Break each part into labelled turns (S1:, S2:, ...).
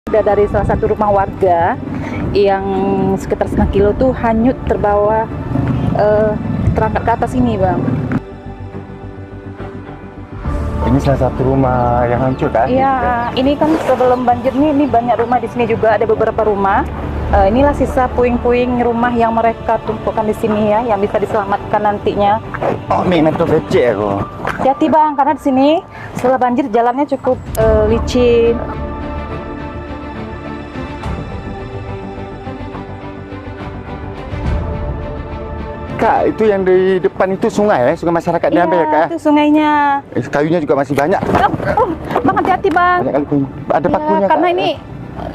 S1: Dari salah satu rumah warga yang sekitar setengah kilo tuh hanyut terbawa terangkat ke atas ini, Bang.
S2: Ini salah satu rumah yang hancur kan?
S1: Iya, ini kan sebelum banjir ini banyak rumah di sini juga, ada beberapa rumah. Inilah sisa puing-puing rumah yang mereka tumpukan di sini ya, yang bisa diselamatkan nantinya.
S2: Oh, meter becek aku.
S1: Hati-hati, Bang, karena di sini setelah banjir jalannya cukup licin.
S2: Kak, itu yang di depan itu sungai ya? Sungai masyarakat diambil ya, Kak?
S1: Itu sungainya.
S2: Kayunya juga masih banyak.
S1: Bang, hati-hati, Bang.
S2: Banyak kali ada pakunya,
S1: Karena
S2: Kak.
S1: ini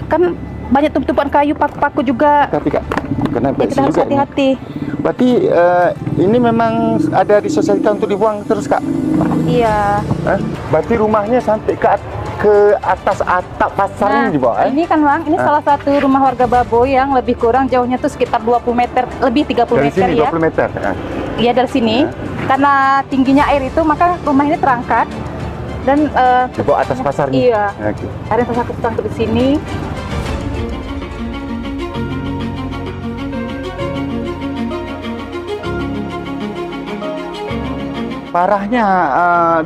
S1: kan banyak tumpukan kayu, paku-paku juga.
S2: Tapi Kak, karena
S1: Ya, kita harus hati-hati.
S2: Berarti ini memang ada disosialisasikan untuk dibuang terus, Kak?
S1: Iya.
S2: Berarti rumahnya sampai ke atas atap pasar ini di bawah,
S1: Ini kan, Bang, ini salah satu rumah warga Baboy yang lebih kurang jauhnya tuh sekitar 20 meter, lebih 30
S2: dari
S1: meter
S2: sini,
S1: ya.
S2: 20 meter.
S1: Iya, dari sini. Karena tingginya air itu, maka rumah ini terangkat dan
S2: Di bawah atas pasar ini.
S1: Iya.
S2: Oke.
S1: Ada yang terangkat di sini.
S2: Parahnya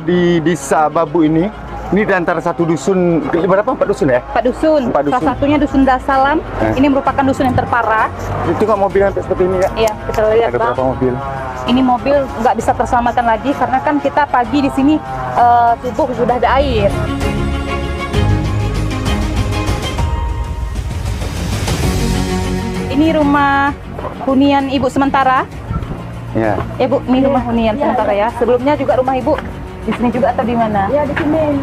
S2: di desa Babu ini di antara satu dusun, berapa? 4 dusun ya?
S1: 4 dusun.
S2: Empat dusun.
S1: Salah satunya dusun Dasalam. Ini merupakan dusun yang terparah.
S2: Itu nggak mobil sampai seperti ini ya?
S1: Iya, kita lihat,
S2: Ada
S1: Bang.
S2: berapa mobil?
S1: Ini mobil nggak bisa terselamatkan lagi karena kan kita pagi di sini subuh sudah ada air. Ini rumah hunian Ibu sementara.
S2: Ya.
S1: Ya, Bu, ini rumah hunian sementara ya. Sebelumnya juga rumah Ibu di sini juga atau di mana?
S3: Ya, di sini.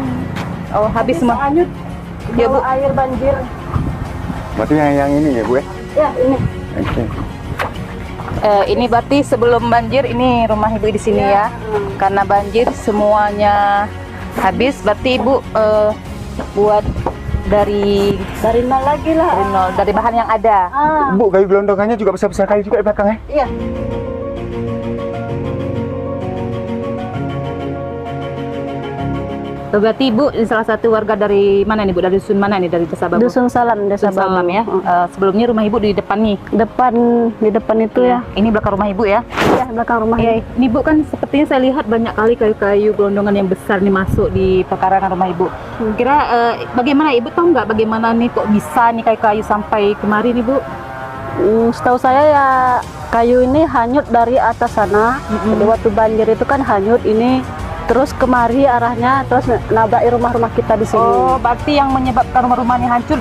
S1: Oh, habis semua.
S3: Hanyut.
S1: Ya, Bu.
S3: Air banjir.
S2: Berarti yang ini ya, Bu ya?
S3: Ya, ini.
S2: Oke.
S1: Ini berarti sebelum banjir ini rumah Ibu di sini ya. Karena banjir semuanya habis, berarti Ibu buat dari
S3: Nol lagi lah.
S1: nol, dari bahan yang ada.
S2: Bu, kayu gelondongannya juga besar-besar kayu juga di belakang ya?
S3: Iya.
S1: Berarti Ibu salah satu warga dari mana nih, Bu? Dari dusun mana nih? Dari Desa Babu?
S3: Dusun Salam, Desa
S1: Dusun Salam
S3: Babu.
S1: ya. Sebelumnya rumah Ibu di depan nih.
S3: Di depan itu ya.
S1: Ini belakang rumah Ibu ya.
S3: Ya, belakang rumah.
S1: Iya, ini Bu kan sepertinya saya lihat banyak kali kayu-kayu gelondongan yang besar nih masuk di pekarangan rumah Ibu. Kira bagaimana Ibu tahu nggak bagaimana nih kok bisa nih kayu-kayu sampai kemari nih, Bu?
S3: Setahu saya ya kayu ini hanyut dari atas sana. Jadi waktu banjir itu kan hanyut ini terus kemari arahnya terus nabrak rumah-rumah kita di sini.
S1: Oh, berarti yang menyebabkan rumah-rumahnya hancur